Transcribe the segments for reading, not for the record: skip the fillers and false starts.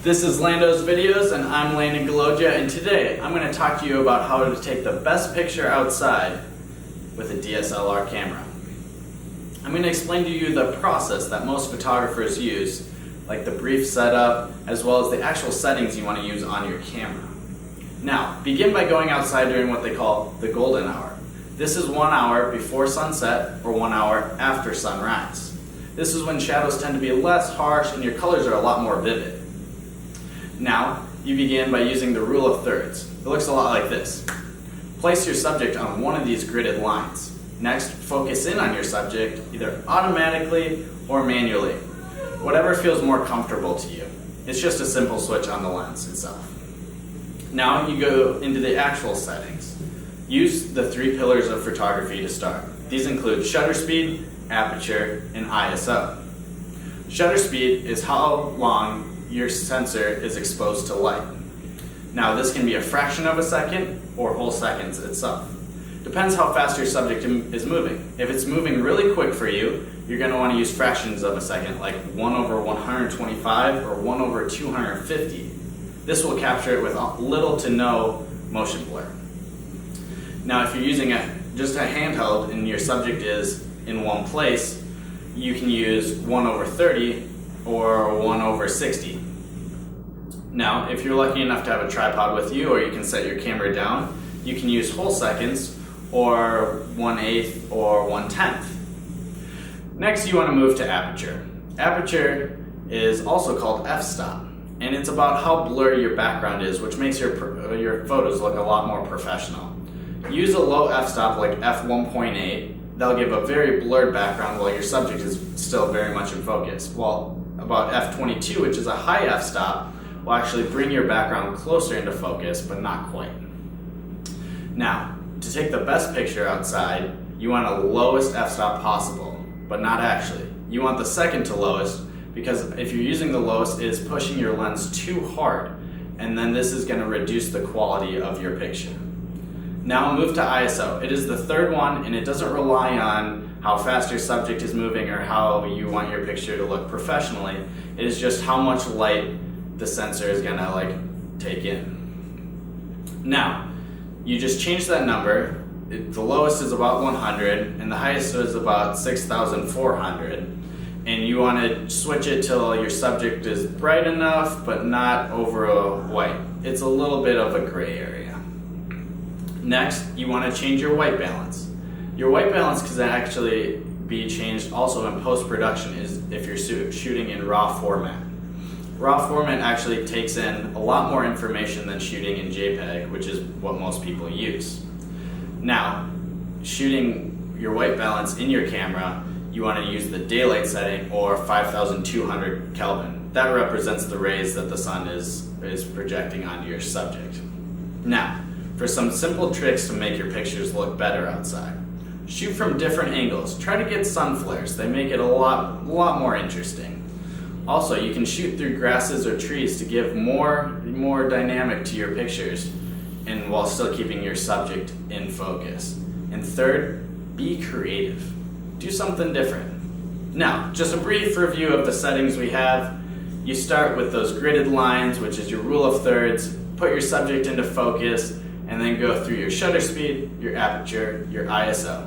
This is Lando's Videos, and I'm Landon Galoja, and today I'm going to talk to you about how to take the best picture outside with a DSLR camera. I'm going to explain to you the process that most photographers use, like the brief setup, as well as the actual settings you want to use on your camera. Now, begin by going outside during what they call the golden hour. This is 1 hour before sunset or 1 hour after sunrise. This is when shadows tend to be less harsh and your colors are a lot more vivid. Now, you begin by using the rule of thirds. It looks a lot like this. Place your subject on one of these gridded lines. Next, focus in on your subject, either automatically or manually. Whatever feels more comfortable to you. It's just a simple switch on the lens itself. Now you go into the actual settings. Use the 3 pillars of photography to start. These include shutter speed, aperture, and ISO. Shutter speed is how long your sensor is exposed to light. Now this can be a fraction of a second or whole seconds itself. Depends how fast your subject is moving. If it's moving really quick for you, you're going to want to use fractions of a second, like 1/125 or 1/250. This will capture it with little to no motion blur. Now if you're using just a handheld and your subject is in one place, you can use 1/30 or 1/60. Now, if you're lucky enough to have a tripod with you, or you can set your camera down, you can use whole seconds, or 1/8 or 1/10. Next, you want to move to aperture. Aperture is also called f-stop, and it's about how blurry your background is, which makes your photos look a lot more professional. Use a low f-stop like f1.8. They'll give a very blurred background while your subject is still very much in focus. While about f22, which is a high f-stop, will actually bring your background closer into focus, but not quite. Now, to take the best picture outside, you want a lowest f-stop possible, but not actually. You want the second to lowest, because if you're using the lowest, it is pushing your lens too hard, and then this is going to reduce the quality of your picture. Now move to ISO. It is the third one, and it doesn't rely on how fast your subject is moving or how you want your picture to look professionally. It is just how much light the sensor is gonna take in. Now, you just change that number. The lowest is about 100 and the highest is about 6,400. And you wanna switch it till your subject is bright enough but not over a white. It's a little bit of a gray area. Next, you wanna change your white balance. Your white balance can actually be changed also in post-production if you're shooting in RAW format. RAW format actually takes in a lot more information than shooting in JPEG, which is what most people use. Now, shooting your white balance in your camera, you want to use the daylight setting or 5200 Kelvin. That represents the rays that the sun is projecting onto your subject. Now, for some simple tricks to make your pictures look better outside. Shoot from different angles. Try to get sun flares. They make it a lot more interesting. Also, you can shoot through grasses or trees to give more dynamic to your pictures, and while still keeping your subject in focus. And third, be creative. Do something different. Now, just a brief review of the settings we have. You start with those gridded lines, which is your rule of thirds. Put your subject into focus, and then go through your shutter speed, your aperture, your ISO.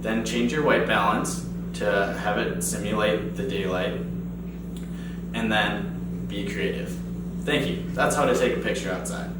Then change your white balance to have it simulate the daylight. And then be creative. Thank you. That's how to take a picture outside.